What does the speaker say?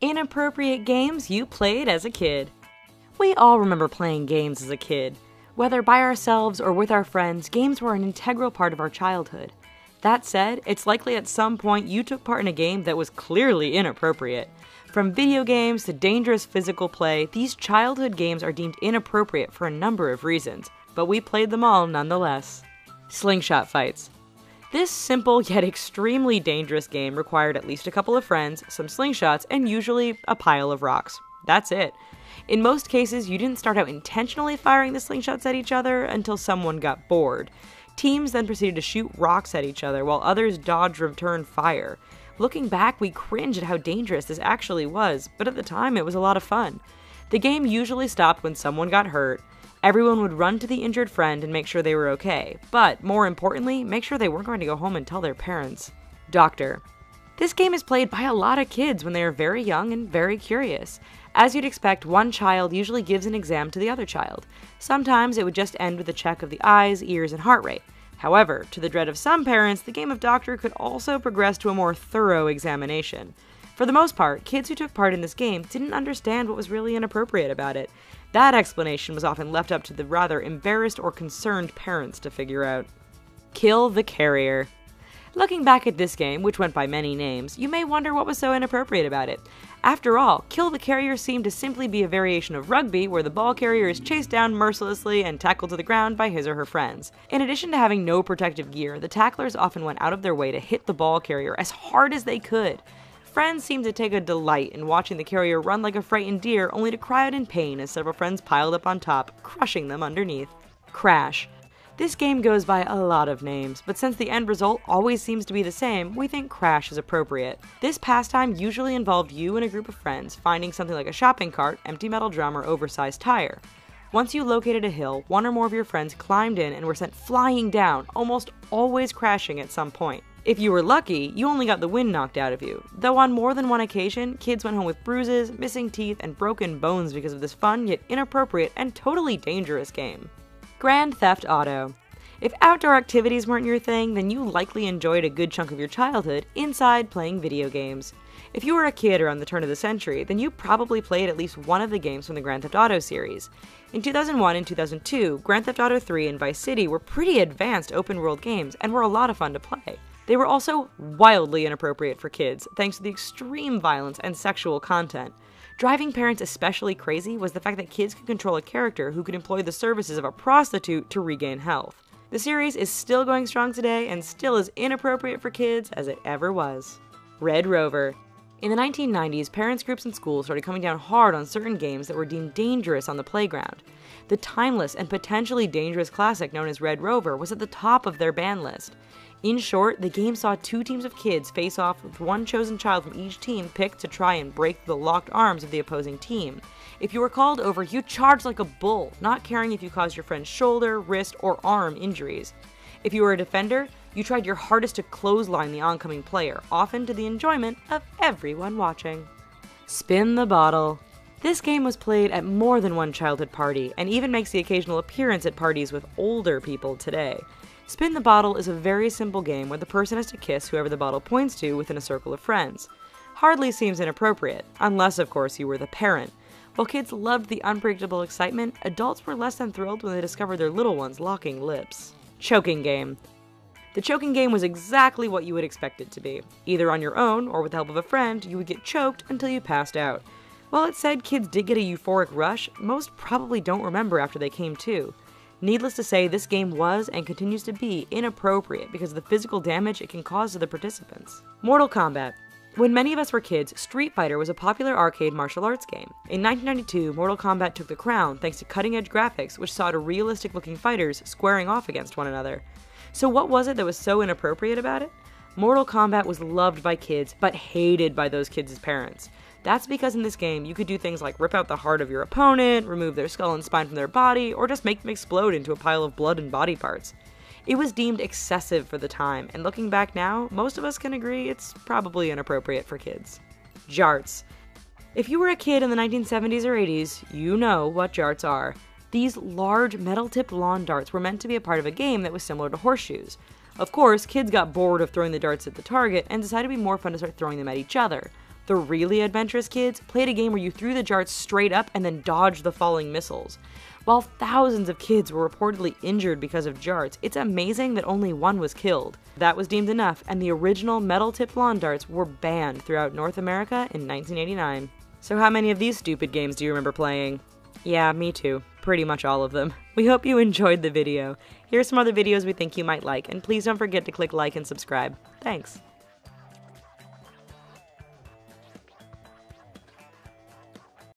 Inappropriate Games You Played as a Kid. We all remember playing games as a kid. Whether by ourselves or with our friends, games were an integral part of our childhood. That said, it's likely at some point you took part in a game that was clearly inappropriate. From video games to dangerous physical play, these childhood games are deemed inappropriate for a number of reasons, but we played them all nonetheless. Slingshot fights. This simple yet extremely dangerous game required at least a couple of friends, some slingshots, and usually a pile of rocks. That's it. In most cases, you didn't start out intentionally firing the slingshots at each other until someone got bored. Teams then proceeded to shoot rocks at each other while others dodged return fire. Looking back, we cringe at how dangerous this actually was, but at the time it was a lot of fun. The game usually stopped when someone got hurt. Everyone would run to the injured friend and make sure they were okay, but more importantly, make sure they weren't going to go home and tell their parents. Doctor. This game is played by a lot of kids when they are very young and very curious. As you'd expect, one child usually gives an exam to the other child. Sometimes it would just end with a check of the eyes, ears, and heart rate. However, to the dread of some parents, the game of doctor could also progress to a more thorough examination. For the most part, kids who took part in this game didn't understand what was really inappropriate about it. That explanation was often left up to the rather embarrassed or concerned parents to figure out. Kill the Carrier. Looking back at this game, which went by many names, you may wonder what was so inappropriate about it. After all, Kill the Carrier seemed to simply be a variation of rugby where the ball carrier is chased down mercilessly and tackled to the ground by his or her friends. In addition to having no protective gear, the tacklers often went out of their way to hit the ball carrier as hard as they could. Friends seemed to take a delight in watching the carrier run like a frightened deer, only to cry out in pain as several friends piled up on top, crushing them underneath. Crash. This game goes by a lot of names, but since the end result always seems to be the same, we think Crash is appropriate. This pastime usually involved you and a group of friends finding something like a shopping cart, empty metal drum, or oversized tire. Once you located a hill, one or more of your friends climbed in and were sent flying down, almost always crashing at some point. If you were lucky, you only got the wind knocked out of you, though on more than one occasion, kids went home with bruises, missing teeth, and broken bones because of this fun yet inappropriate and totally dangerous game. Grand Theft Auto. If outdoor activities weren't your thing, then you likely enjoyed a good chunk of your childhood inside playing video games. If you were a kid around the turn of the century, then you probably played at least one of the games from the Grand Theft Auto series. In 2001 and 2002, Grand Theft Auto 3 and Vice City were pretty advanced open-world games and were a lot of fun to play. They were also wildly inappropriate for kids, thanks to the extreme violence and sexual content. Driving parents especially crazy was the fact that kids could control a character who could employ the services of a prostitute to regain health. The series is still going strong today and still as inappropriate for kids as it ever was. Red Rover. In the 1990s, parents groups and schools started coming down hard on certain games that were deemed dangerous on the playground. The timeless and potentially dangerous classic known as Red Rover was at the top of their ban list. In short, the game saw two teams of kids face off with one chosen child from each team picked to try and break the locked arms of the opposing team. If you were called over, you charged like a bull, not caring if you caused your friend's shoulder, wrist, or arm injuries. If you were a defender, you tried your hardest to clothesline the oncoming player, often to the enjoyment of everyone watching. Spin the Bottle. This game was played at more than one childhood party, and even makes the occasional appearance at parties with older people today. Spin the Bottle is a very simple game where the person has to kiss whoever the bottle points to within a circle of friends. Hardly seems inappropriate, unless of course you were the parent. While kids loved the unpredictable excitement, adults were less than thrilled when they discovered their little ones locking lips. Choking game. The choking game was exactly what you would expect it to be. Either on your own, or with the help of a friend, you would get choked until you passed out. While it said kids did get a euphoric rush, most probably don't remember after they came to. Needless to say, this game was and continues to be inappropriate because of the physical damage it can cause to the participants. Mortal Kombat. When many of us were kids, Street Fighter was a popular arcade martial arts game. In 1992, Mortal Kombat took the crown thanks to cutting-edge graphics which saw realistic-looking fighters squaring off against one another. So what was it that was so inappropriate about it? Mortal Kombat was loved by kids, but hated by those kids' parents. That's because in this game, you could do things like rip out the heart of your opponent, remove their skull and spine from their body, or just make them explode into a pile of blood and body parts. It was deemed excessive for the time, and looking back now, most of us can agree it's probably inappropriate for kids. Jarts. If you were a kid in the 1970s or 80s, you know what jarts are. These large, metal-tipped lawn darts were meant to be a part of a game that was similar to horseshoes. Of course, kids got bored of throwing the darts at the target and decided it would be more fun to start throwing them at each other. The really adventurous kids played a game where you threw the darts straight up and then dodged the falling missiles. While thousands of kids were reportedly injured because of darts, it's amazing that only one was killed. That was deemed enough, and the original metal-tipped lawn darts were banned throughout North America in 1989. So how many of these stupid games do you remember playing? Yeah, me too. Pretty much all of them. We hope you enjoyed the video. Here are some other videos we think you might like, and please don't forget to click like and subscribe. Thanks.